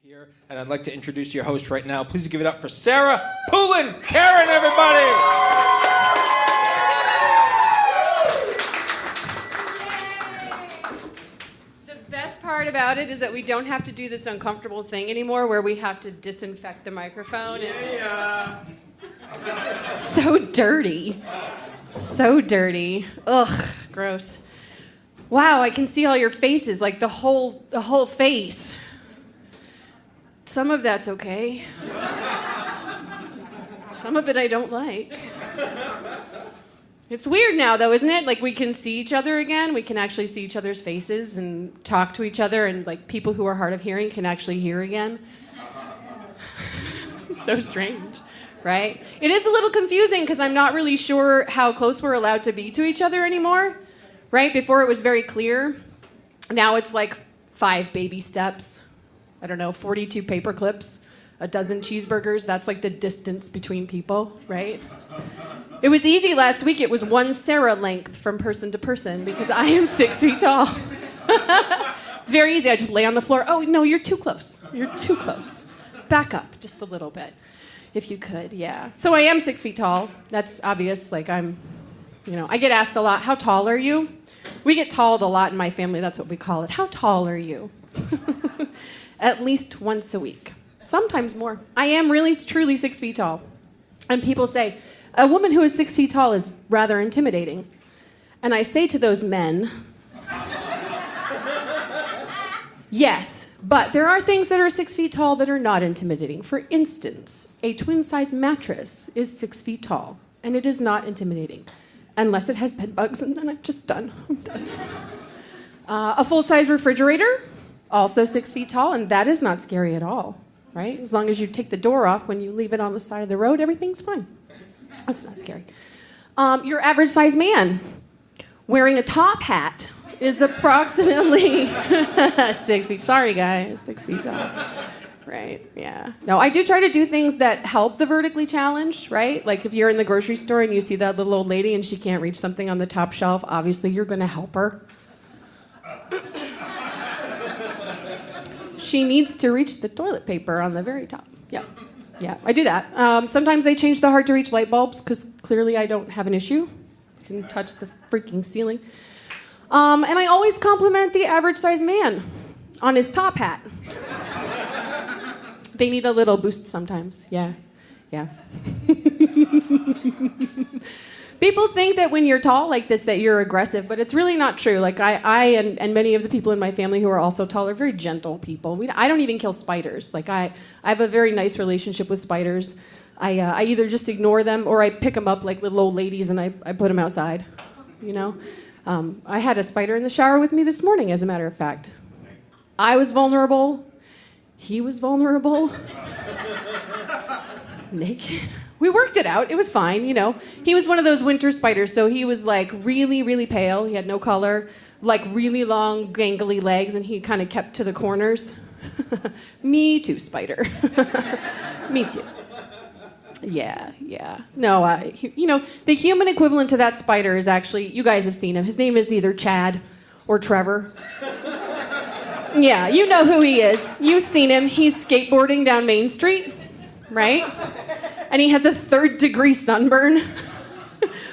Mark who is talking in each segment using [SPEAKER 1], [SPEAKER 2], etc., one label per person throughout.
[SPEAKER 1] here, and I'd like to introduce your host right now. Please give it up for Sara Poulin. Caron, everybody!
[SPEAKER 2] The best part about it is that we don't have to do this uncomfortable thing anymore where we have to disinfect the microphone. So dirty. So dirty. Ugh, gross. Wow, I can see all your faces, like the whole face. Some of that's okay. Some of it I don't like. It's weird now, though, isn't it? Like, we can see each other again. We can actually see each other's faces and talk to each other, and, like, people who are hard of hearing can actually hear again. So strange, right? It is a little confusing because I'm not really sure how close we're allowed to be to each other anymore, right? Before it was very clear. Now it's like 5 baby steps. I don't know, 42 paper clips, a dozen cheeseburgers. That's like the distance between people, right? It was easy last week. It was 1 Sara length from person to person because I am 6 feet tall. It's very easy. I just lay on the floor. Oh, no, you're too close. You're too close. Back up just a little bit, if you could, yeah. So I am 6 feet tall. That's obvious. Like I get asked a lot, how tall are you? We get talled a lot in my family. That's what we call it. How tall are you? At least once a week. Sometimes more. I am really, truly 6 feet tall. And people say, a woman who is 6 feet tall is rather intimidating. And I say to those men, yes, but there are things that are 6 feet tall that are not intimidating. For instance, a twin-size mattress is 6 feet tall, and it is not intimidating. Unless it has bed bugs, and then I'm just done. I'm done. A full-size refrigerator, also 6 feet tall, and that is not scary at all, right? As long as you take the door off when you leave it on the side of the road, everything's fine. That's not scary. Your average size man wearing a top hat is approximately 6 feet. Sorry, guys, 6 feet tall. Right, yeah. No, I do try to do things that help the vertically challenged, right? Like if you're in the grocery store and you see that little old lady and she can't reach something on the top shelf, obviously you're going to help her. She needs to reach the toilet paper on the very top. Yeah, I do that. Sometimes I change the hard-to-reach light bulbs because clearly I don't have an issue. I can touch the freaking ceiling. And I always compliment the average-sized man on his top hat. They need a little boost sometimes. Yeah. People think that when you're tall like this that you're aggressive, but it's really not true. Like I and many of the people in my family who are also tall are very gentle people. I don't even kill spiders. Like I have a very nice relationship with spiders. I either just ignore them or I pick them up like little old ladies and I put them outside. You know, I had a spider in the shower with me this morning, as a matter of fact. I was vulnerable. He was vulnerable. Naked. We worked it out. It was fine, you know. He was one of those winter spiders, so he was like really, really pale. He had no color, like really long, gangly legs, and he kind of kept to the corners. Me too, spider. Me too. Yeah. No, the human equivalent to that spider is actually, you guys have seen him. His name is either Chad or Trevor. Yeah, you know who he is. You've seen him. He's skateboarding down Main Street, right? And he has a 3rd-degree sunburn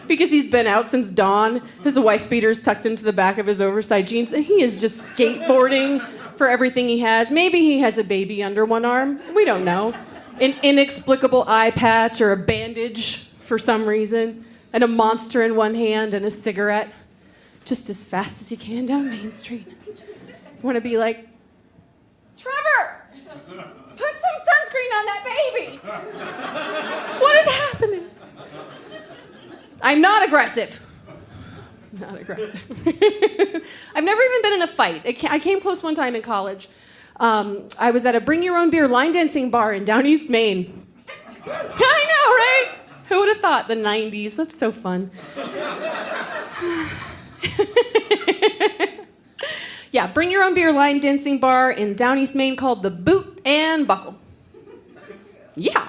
[SPEAKER 2] because he's been out since dawn. His wife beater's tucked into the back of his oversized jeans, and he is just skateboarding for everything he has. Maybe he has a baby under one arm. We don't know. An inexplicable eye patch or a bandage for some reason, and a monster in one hand and a cigarette, just as fast as he can down Main Street. Want to be like, Trevor, put some sunscreen on that baby. What is happening? I'm not aggressive. I've never even been in a fight. I came close one time in college. I was at a bring your own beer line dancing bar in Down East Maine. I know, right? Who would have thought? The 90s. That's so fun. Yeah, bring your own beer line dancing bar in Down East Maine called the Boot and Buckle. Yeah.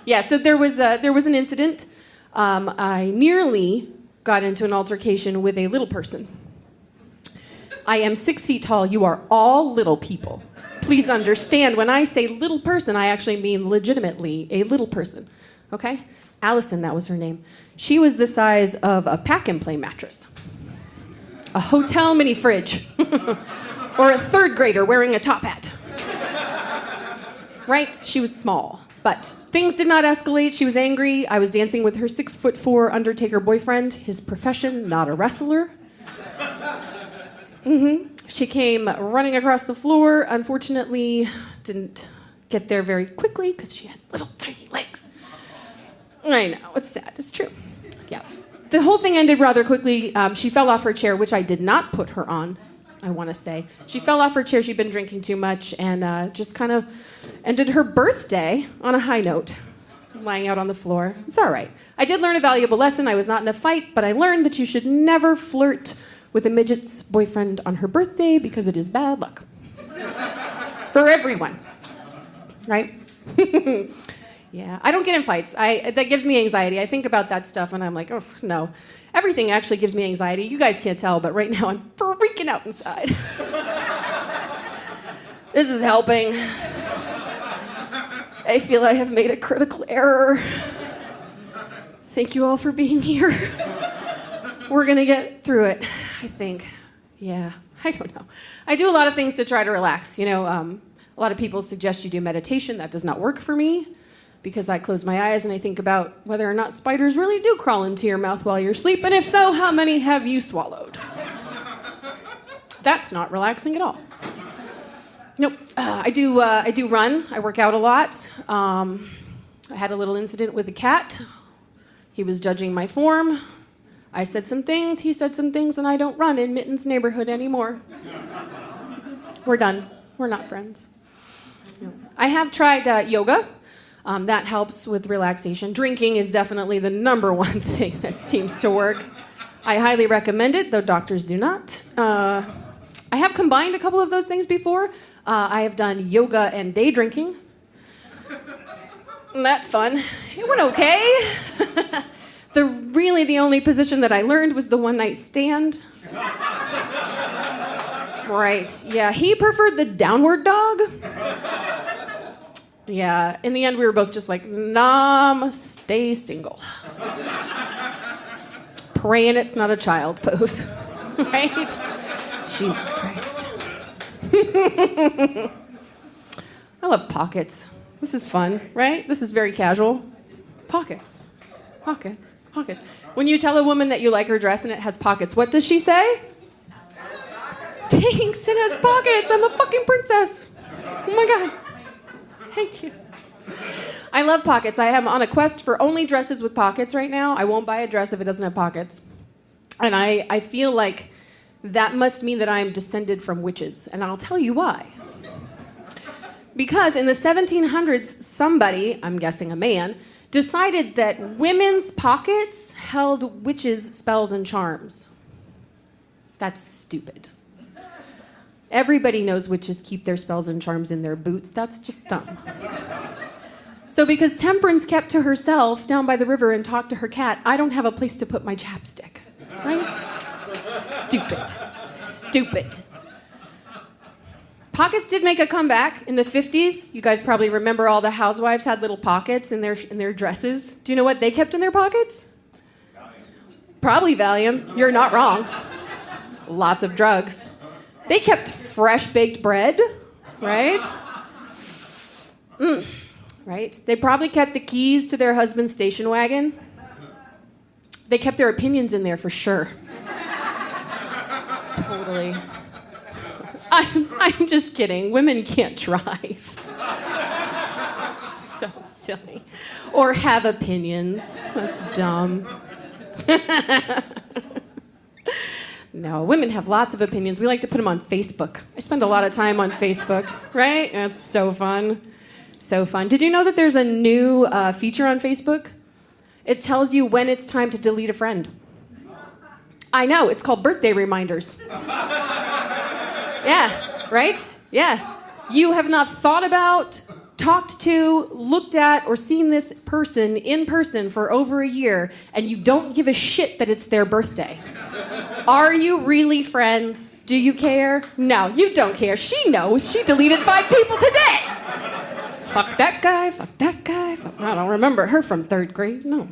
[SPEAKER 2] Yeah, so there was an incident. I nearly got into an altercation with a little person. I am 6 feet tall. You are all little people. Please understand, when I say little person, I actually mean legitimately a little person. Okay? Allison, that was her name. She was the size of a pack-and-play mattress. A hotel mini fridge. Or a third grader wearing a top hat. Right? She was small. But things did not escalate. She was angry. I was dancing with her 6'4" Undertaker boyfriend. His profession, not a wrestler. She came running across the floor. Unfortunately, didn't get there very quickly because she has little tiny legs. I know, it's sad. It's true. Yeah. The whole thing ended rather quickly. She fell off her chair, which I did not put her on, I want to say. She fell off her chair. She'd been drinking too much and just kind of ended her birthday on a high note, lying out on the floor. It's all right. I did learn a valuable lesson. I was not in a fight, but I learned that you should never flirt with a midget's boyfriend on her birthday because it is bad luck. For everyone. Right? Yeah, I don't get in fights. That gives me anxiety. I think about that stuff and I'm like, oh, no. Everything actually gives me anxiety. You guys can't tell, but right now I'm freaking out inside. This is helping. I feel I have made a critical error. Thank you all for being here. We're going to get through it, I think. Yeah, I don't know. I do a lot of things to try to relax. You know, a lot of people suggest you do meditation. That does not work for me because I close my eyes and I think about whether or not spiders really do crawl into your mouth while you're asleep, and if so, how many have you swallowed? That's not relaxing at all. Nope. I do run. I work out a lot. I had a little incident with a cat. He was judging my form. I said some things, he said some things, and I don't run in Mitten's neighborhood anymore. We're done. We're not friends. No. I have tried yoga. That helps with relaxation. Drinking is definitely the number one thing that seems to work. I highly recommend it, though doctors do not. I have combined a couple of those things before. I have done yoga and day drinking. That's fun. It went okay. The only position that I learned was the one-night stand. Right. Yeah, he preferred the downward dog. Yeah, in the end, we were both just like, namaste single. Praying it's not a child pose. Right? Jesus Christ. I love pockets. This is fun, right? This is very casual. Pockets. Pockets. Pockets. When you tell a woman that you like her dress and it has pockets, what does she say? Thanks, it has pockets. I'm a fucking princess. Oh my God. Thank you. I love pockets. I am on a quest for only dresses with pockets right now. I won't buy a dress if it doesn't have pockets. And I feel like that must mean that I'm descended from witches. And I'll tell you why. Because in the 1700s, somebody, I'm guessing a man, decided that women's pockets held witches' spells and charms. That's stupid. Everybody knows witches keep their spells and charms in their boots. That's just dumb. So because Temperance kept to herself down by the river and talked to her cat, I don't have a place to put my chapstick. Right? Stupid. Stupid. Pockets did make a comeback in the 50s. You guys probably remember all the housewives had little pockets in their dresses. Do you know what they kept in their pockets? Valium. Probably Valium. You're not wrong. Lots of drugs. They kept fresh baked bread, right? Right? They probably kept the keys to their husband's station wagon. They kept their opinions in there for sure. Totally. I'm just kidding. Women can't drive. So silly. Or have opinions. That's dumb. No, women have lots of opinions. We like to put them on Facebook. I spend a lot of time on Facebook, right? That's so fun. So fun. Did you know that there's a new feature on Facebook? It tells you when it's time to delete a friend. I know, it's called birthday reminders. Yeah, right? Yeah. You have not thought about, talked to, looked at, or seen this person in person for over a year, and you don't give a shit that it's their birthday. Are you really friends? Do you care? No, you don't care. She knows. She deleted 5 people today. Fuck that guy, fuck that guy. I don't remember her from 3rd grade. No.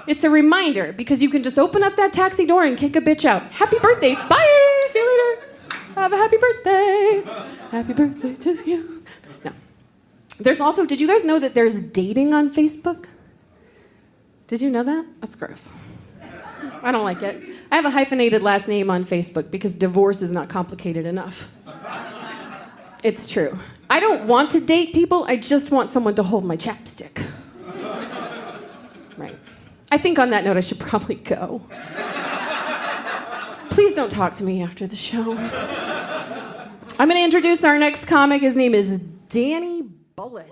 [SPEAKER 2] It's a reminder because you can just open up that taxi door and kick a bitch out. Happy birthday. Bye. See you later. Have a happy birthday. Happy birthday to you. No. There's also, did you guys know that there's dating on Facebook? Did you know that? That's gross. I don't like it. I have a hyphenated last name on Facebook because divorce is not complicated enough. It's true. I don't want to date people. I just want someone to hold my chapstick. Right. I think on that note, I should probably go. Please don't talk to me after the show. I'm going to introduce our next comic. His name is Danny Bullis.